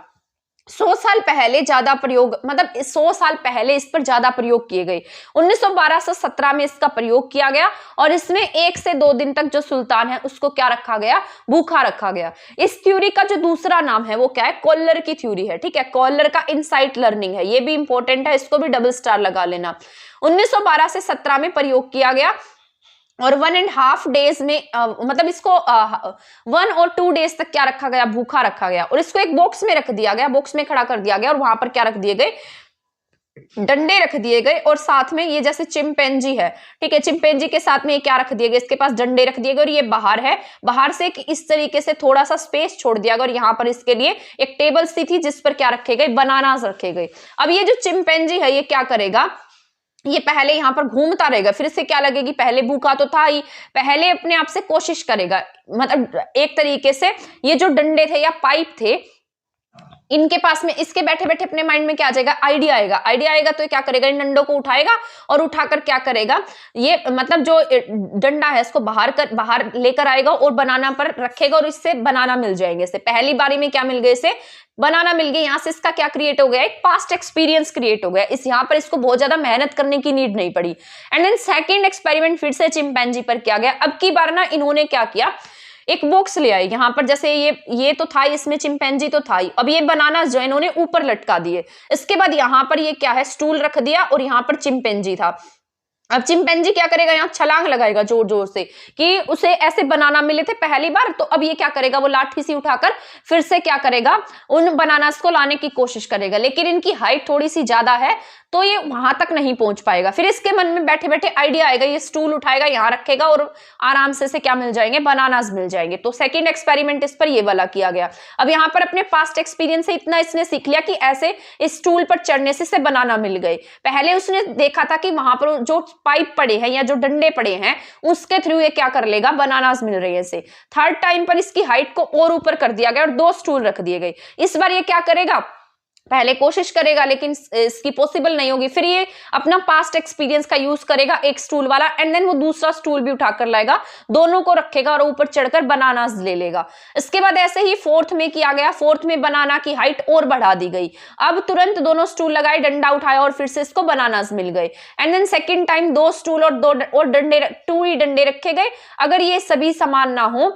100 साल पहले ज्यादा प्रयोग, मतलब 100 साल पहले इस पर ज्यादा प्रयोग किए गए। 1912 से 17 में इसका प्रयोग किया गया और इसमें 1 से 2 दिन तक जो सुल्तान है उसको क्या रखा गया, भूखा रखा गया। इस थ्योरी का जो दूसरा नाम है वो क्या है, कॉलर की थ्योरी है, ठीक है। कॉलर का इनसाइट लर्निंग है, ये भी इंपॉर्टेंट है, इसको भी डबल स्टार लगा लेना। 1912 से 17 में प्रयोग किया गया और 1.5 डेज में मतलब इसको 1 और 2 डेज तक क्या रखा गया, भूखा रखा गया। और इसको एक बॉक्स में रख दिया गया, बॉक्स में खड़ा कर दिया गया और वहां पर क्या रख दिए गए, डंडे रख दिए गए। और साथ में ये जैसे चिंपैंजी है, ठीक है, चिंपैंजी के साथ में ये क्या रख दिए गए, इसके पास डंडे रख दिए गए और ये बाहर है, बाहर से इस तरीके से थोड़ा सा स्पेस छोड़ दिया गया और यहाँ पर इसके लिए एक टेबल सी थी जिस पर क्या रखे गए, बनानास रखे गए। अब ये जो चिंपैंजी है ये क्या करेगा, ये पहले यहाँ पर घूमता रहेगा, फिर इससे क्या लगेगी, पहले भूखा तो था ही, पहले अपने आप से कोशिश करेगा। मतलब एक तरीके से ये जो डंडे थे या पाइप थे, इनके पास में, इसके बैठे बैठे अपने माइंड में क्या आ जाएगा, आइडिया आएगा। आइडिया आएगा तो क्या करेगा, इन डंडों को उठाएगा और उठाकर क्या करेगा, ये मतलब जो डंडा है इसको बाहर लेकर आएगा और बनाना पर रखेगा और इससे बनाना मिल जाएंगे। इसे पहली बारी में क्या मिल गए, इसे बनाना मिल गया। यहां से इसका क्या क्रिएट हो गया, एक पास्ट एक्सपीरियंस क्रिएट हो गया। इस यहां पर इसको बहुत ज्यादा मेहनत करने की नीड नहीं पड़ी। एंड देन सेकंड एक्सपेरिमेंट फिर से चिंपैंजी पर किया गया। अब की बार ना इन्होंने क्या किया, एक बॉक्स ले आए। यहाँ पर जैसे ये तो था, इसमें चिंपैंजी तो था ही, अब ये बनाना जो इन्होंने ऊपर लटका दिए। इसके बाद यहाँ पर ये क्या है, स्टूल रख दिया और यहाँ पर चिंपैंजी था। अब चिंपैंजी क्या करेगा, यहाँ छलांग लगाएगा जोर जोर से कि उसे ऐसे बनाना मिले थे पहली बार, तो अब ये क्या करेगा, वो लाठी सी उठाकर फिर से क्या करेगा, उन बनानास को लाने की कोशिश करेगा। लेकिन इनकी हाइट थोड़ी सी ज्यादा है तो ये वहां तक नहीं पहुंच पाएगा। फिर इसके मन में बैठे बैठे आइडिया आएगा, ये स्टूल उठाएगा, यहाँ रखेगा और आराम से क्या मिल जाएंगे, बनानास मिल जाएंगे। तो सेकंड एक्सपेरिमेंट इस पर ये वाला किया गया। अब यहाँ पर अपने पास्ट एक्सपीरियंस से इतना इसने सीख लिया कि ऐसे इस स्टूल पर चढ़ने से बनाना मिल गए। पहले उसने देखा था कि वहां पर जो पाइप पड़े हैं या जो डंडे पड़े हैं उसके थ्रू ये क्या कर लेगा, बनानास मिल रही है इसे। थर्ड टाइम पर इसकी हाइट को और ऊपर कर दिया गया और 2 स्टूल रख दिए गए। इस बार ये क्या करेगा, पहले कोशिश करेगा लेकिन इसकी पॉसिबल नहीं होगी। फिर ये अपना पास्ट एक्सपीरियंस का यूज करेगा, एक स्टूल वाला, एंड देन वो दूसरा स्टूल भी उठाकर लाएगा, दोनों को रखेगा और ऊपर चढ़कर बनानास ले लेगा। इसके बाद ऐसे ही फोर्थ में किया गया। फोर्थ में बनाना की हाइट और बढ़ा दी गई। अब तुरंत दोनों स्टूल लगाए, डंडा उठाया और फिर से इसको बनानास मिल गए। And then second time 2 stool और 2 डंडे, 2 ही डंडे रखे गए। अगर ये सभी समान ना हो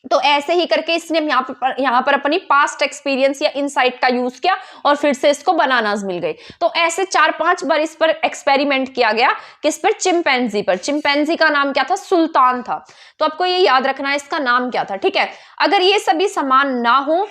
तो ऐसे ही करके इसने यहाँ पर अपनी पास्ट एक्सपीरियंस या इनसाइट का यूज किया और फिर से इसको बनानास मिल गए। तो ऐसे 4-5 बार इस पर एक्सपेरिमेंट किया गया। किस पर, चिंपैंजी पर। चिंपैंजी का नाम क्या था, सुल्तान था। तो आपको ये याद रखना है इसका नाम क्या था, ठीक है। अगर ये सभी समान ना हो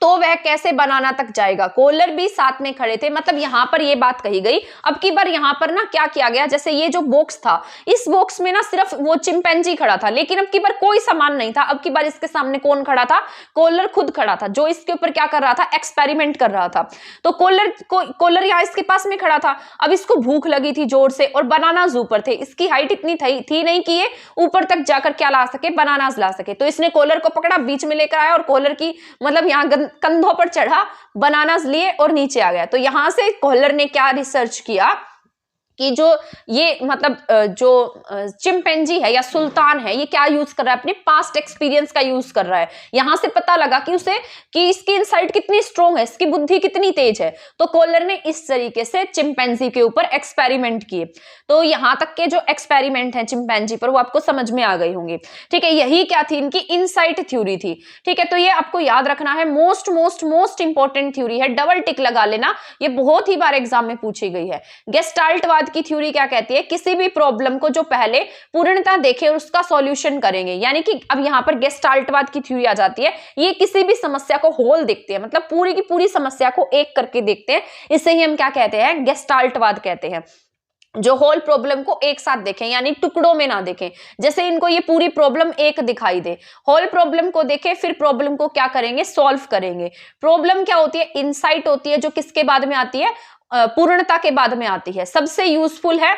तो वह कैसे बनाना तक जाएगा। कोलर भी साथ में खड़े थे, मतलब यहां पर ये बात कही गई। अब की बार यहां पर ना क्या किया गया, जैसे ये जो बॉक्स था, इस बॉक्स में ना सिर्फ वो चिंपैंजी खड़ा था, लेकिन अब की बार कोई सामान नहीं था। अब की बार इसके सामने कौन खड़ा था, कोलर खुद खड़ा था, जो इसके ऊपर क्या कर रहा था, एक्सपेरिमेंट कर रहा था। तो कोलर यहाँ इसके पास में खड़ा था। अब इसको भूख लगी थी जोर से और बनानास ऊपर थे। इसकी हाइट इतनी थी नहीं कि ये ऊपर तक जाकर क्या ला सके, बनानास ला सके। तो इसने कोलर को पकड़ा, बीच में लेकर आया और कोलर की मतलब यहाँ कंधों पर चढ़ा, बनानास लिए और नीचे आ गया। तो यहां से कोहलर ने क्या रिसर्च किया कि जो ये मतलब जो चिंपैंजी है या सुल्तान है, ये क्या यूज कर रहा है, अपने पास्ट एक्सपीरियंस का यूज कर रहा है। यहां से पता लगा कि उसे कि इसकी इनसाइट कितनी स्ट्रोंग है, इसकी बुद्धि कितनी तेज है। तो कोहलर ने इस तरीके से चिंपैंजी के ऊपर एक्सपेरिमेंट किए। तो यहां तक के जो एक्सपेरिमेंट है चिंपैंजी पर वो आपको समझ में आ गई होंगी, ठीक है। यही क्या थी, इनकी इनसाइट थ्योरी थी, ठीक है। तो ये आपको याद रखना है, मोस्ट इंपॉर्टेंट थ्योरी है, डबल टिक लगा लेना, ये बहुत ही बार एग्जाम में पूछी गई है। गेस्टाल्टवाद की थ्योरी क्या कहती है, किसी भी प्रॉब्लम को जो पहले पूर्णतः देखे और उसका सॉल्यूशन करेंगे। यानी कि अब यहां पर गेस्टाल्टवाद की थ्योरी आ जाती है। ये किसी भी समस्या को होल देखते हैं, मतलब पूरी की पूरी समस्या को एक करके देखते हैं। इसे ही हम क्या कहते हैं, गेस्टाल्टवाद कहते हैं। जो होल प्रॉब्लम को एक साथ देखें, यानी टुकड़ों में ना देखें। जैसे इनको ये पूरी प्रॉब्लम एक दिखाई दे, होल प्रॉब्लम को देखें, फिर प्रॉब्लम को क्या करेंगे, सॉल्व करेंगे। प्रॉब्लम क्या होती है, इनसाइट होती है, जो किसके बाद में आती है, पूर्णता के बाद में आती है, सबसे यूजफुल है,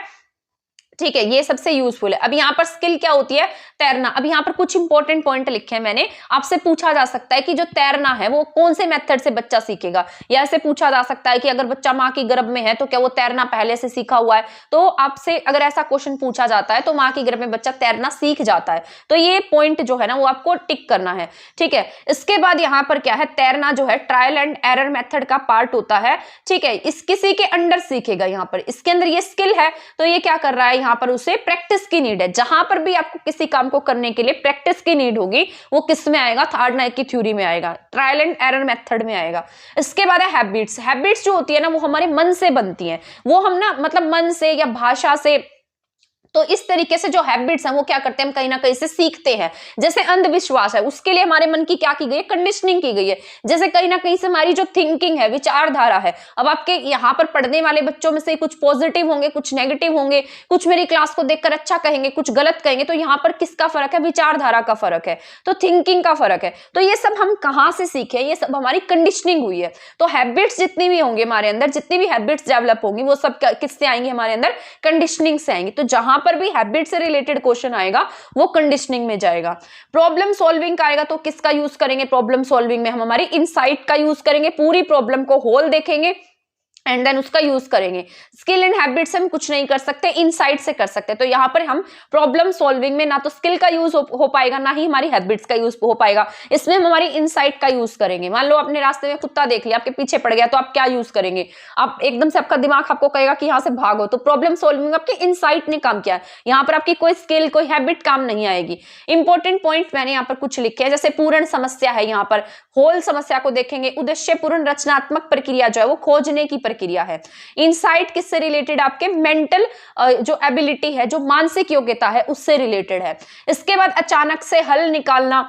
ठीक है, ये सबसे यूजफुल है। अब यहाँ पर स्किल क्या होती है, तैरना। अब यहाँ पर कुछ इंपॉर्टेंट पॉइंट लिखे हैं मैंने, आपसे पूछा जा सकता है कि जो तैरना है वो कौन से मेथड से बच्चा सीखेगा। या ऐसे पूछा जा सकता है कि अगर बच्चा माँ की गर्भ में है तो क्या वो तैरना पहले से सीखा हुआ है। तो आपसे अगर ऐसा क्वेश्चन पूछा जाता है तो माँ की गर्भ में बच्चा तैरना सीख जाता है। तो ये पॉइंट जो है ना वो आपको टिक करना है, ठीक है। इसके बाद यहाँ पर क्या है, तैरना जो है ट्रायल एंड एरर मेथड का पार्ट होता है, ठीक है। इस किसी के अंडर सीखेगा, यहाँ पर इसके अंदर ये स्किल है तो ये क्या कर रहा है, यहाँ पर उसे प्रैक्टिस की नीड है। जहां पर भी आपको किसी काम को करने के लिए प्रैक्टिस की नीड होगी वो किस में आएगा, थर्ड नाइक की थ्योरी में आएगा, ट्रायल एंड एरर मेथड में आएगा। इसके बाद है हैबिट्स। हैबिट्स जो होती है ना वो हमारे मन से बनती हैं, वो हम ना मतलब मन से या भाषा से, तो इस तरीके से जो हैबिट्स हैं वो क्या करते हैं, हम कहीं ना कहीं से सीखते हैं। जैसे अंधविश्वास है, उसके लिए हमारे मन की क्या की गई है, कंडीशनिंग की गई है। जैसे कहीं ना कहीं से हमारी जो थिंकिंग है, विचारधारा है। अब आपके यहाँ पर पढ़ने वाले बच्चों में से कुछ पॉजिटिव होंगे, कुछ नेगेटिव होंगे, कुछ मेरी क्लास को देखकर अच्छा कहेंगे, कुछ गलत कहेंगे। तो यहाँ पर किसका फर्क है, विचारधारा का फर्क है, तो थिंकिंग का फर्क है। तो ये सब हम कहाँ से सीखे, ये सब हमारी कंडीशनिंग हुई है। तो हैबिट्स जितनी भी होंगे हमारे अंदर, जितनी भी हैबिट्स डेवलप होंगी वो सब किससे आएंगे, हमारे अंदर कंडीशनिंग से आएंगी। तो जहां पर भी हैबिट से रिलेटेड क्वेश्चन आएगा वो कंडीशनिंग में जाएगा। प्रॉब्लम सॉल्विंग का आएगा तो किसका यूज करेंगे, प्रॉब्लम सॉल्विंग में हम हमारी इनसाइट का यूज करेंगे, पूरी प्रॉब्लम को होल देखेंगे एंड देन उसका यूज करेंगे। स्किल एंड हैबिट से हम कुछ नहीं कर सकते, इनसाइट से कर सकते हैं। तो यहाँ पर हम प्रॉब्लम सॉल्विंग में ना तो स्किल का यूज हो पाएगा ना ही हमारी हैबिट्स का यूज हो पाएगा, इसमें हम हमारी इनसाइट का यूज करेंगे। मान लो आपने रास्ते में कुत्ता देख लिया, आपके पीछे पड़ गया, तो आप क्या यूज करेंगे, आप एकदम से आपका दिमाग आपको कहेगा कि यहाँ से भागो, तो प्रॉब्लम सॉल्विंग आपकी इनसाइट ने काम किया। यहाँ पर आपकी कोई स्किल कोई हैबिट काम नहीं आएगी। इंपॉर्टेंट पॉइंट मैंने यहाँ पर कुछ लिखे हैं, जैसे पूर्ण समस्या है, यहाँ पर होल समस्या को देखेंगे। उद्देश्यपूर्ण रचनात्मक प्रक्रिया जो है वो खोजने की प्रक्रिया है। इनसाइट किससे रिलेटेड, आपके मेंटल जो एबिलिटी है, जो मानसिक योग्यता है उससे रिलेटेड है। इसके बाद अचानक से हल निकालना।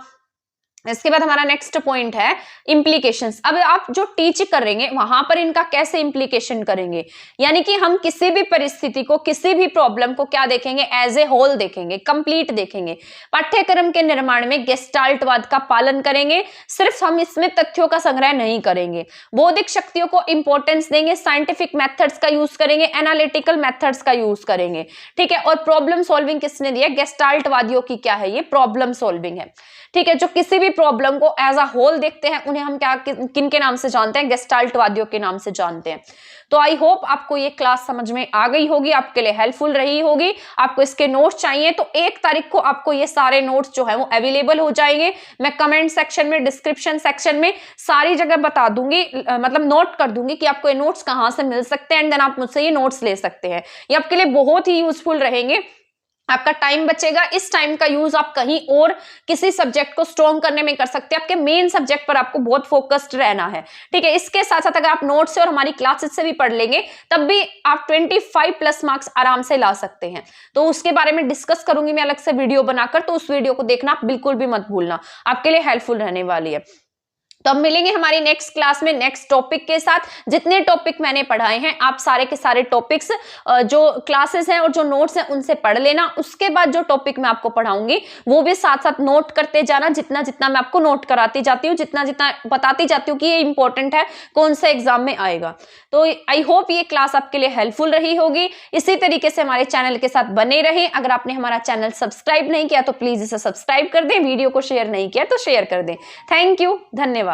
इसके बाद हमारा नेक्स्ट पॉइंट है इंप्लीकेशंस। अब आप जो टीच करेंगे वहां पर इनका कैसे इंप्लीकेशन करेंगे, यानी कि हम किसी भी परिस्थिति को, किसी भी प्रॉब्लम को क्या देखेंगे, एज ए होल देखेंगे, कंप्लीट देखेंगे। पाठ्यक्रम के निर्माण में गेस्टाल्टवाद का पालन करेंगे, सिर्फ हम इसमें तथ्यों का संग्रह नहीं करेंगे। बौद्धिक शक्तियों को इंपॉर्टेंस देंगे, साइंटिफिक मेथड्स का यूज करेंगे, एनालिटिकल मेथड्स का यूज करेंगे, ठीक है। और प्रॉब्लम सॉल्विंग किसने दिया, गेस्टाल्टवादियों की क्या है, ये प्रॉब्लम सॉल्विंग है, ठीक है। जो किसी भी प्रॉब्लम को एज अ होल देखते हैं उन्हें हम क्या किन के नाम से जानते हैं, गेस्टाल्टवादियों के नाम से जानते हैं। तो आई होप आपको ये क्लास समझ में आ गई होगी, आपके लिए हेल्पफुल रही होगी। आपको इसके नोट्स चाहिए तो 1 तारीख को आपको ये सारे नोट्स जो है वो अवेलेबल हो जाएंगे। मैं कमेंट सेक्शन में, डिस्क्रिप्शन सेक्शन में सारी जगह बता दूंगी, मतलब नोट कर दूंगी कि आपको ये नोट्स कहाँ से मिल सकते हैं एंड देन आप मुझसे ये नोट्स ले सकते हैं। ये आपके लिए बहुत ही यूजफुल रहेंगे, आपका टाइम बचेगा। इस टाइम का यूज आप कहीं और किसी सब्जेक्ट को स्ट्रॉन्ग करने में कर सकते हैं। आपके मेन सब्जेक्ट पर आपको बहुत फोकस्ड रहना है, ठीक है। इसके साथ साथ अगर आप नोट्स से और हमारी क्लासेस से भी पढ़ लेंगे तब भी आप 25+ मार्क्स आराम से ला सकते हैं। तो उसके बारे में डिस्कस करूंगी मैं अलग से वीडियो बनाकर, तो उस वीडियो को देखना आप बिल्कुल भी मत भूलना, आपके लिए हेल्पफुल रहने वाली है। तो अब मिलेंगे हमारी नेक्स्ट क्लास में नेक्स्ट टॉपिक के साथ। जितने टॉपिक मैंने पढ़ाए हैं आप सारे के सारे टॉपिक्स जो क्लासेस हैं और जो नोट्स हैं उनसे पढ़ लेना। उसके बाद जो टॉपिक मैं आपको पढ़ाऊंगी वो भी साथ साथ नोट करते जाना, जितना जितना मैं आपको नोट कराती जाती हूँ, जितना जितना बताती जाती हूँ कि ये इंपॉर्टेंट है, कौन से एग्जाम में आएगा। तो आई होप ये क्लास आपके लिए हेल्पफुल रही होगी। इसी तरीके से हमारे चैनल के साथ बने रहें। अगर आपने हमारा चैनल सब्सक्राइब नहीं किया तो प्लीज इसे सब्सक्राइब कर दें, वीडियो को शेयर नहीं किया तो शेयर कर दें। थैंक यू, धन्यवाद।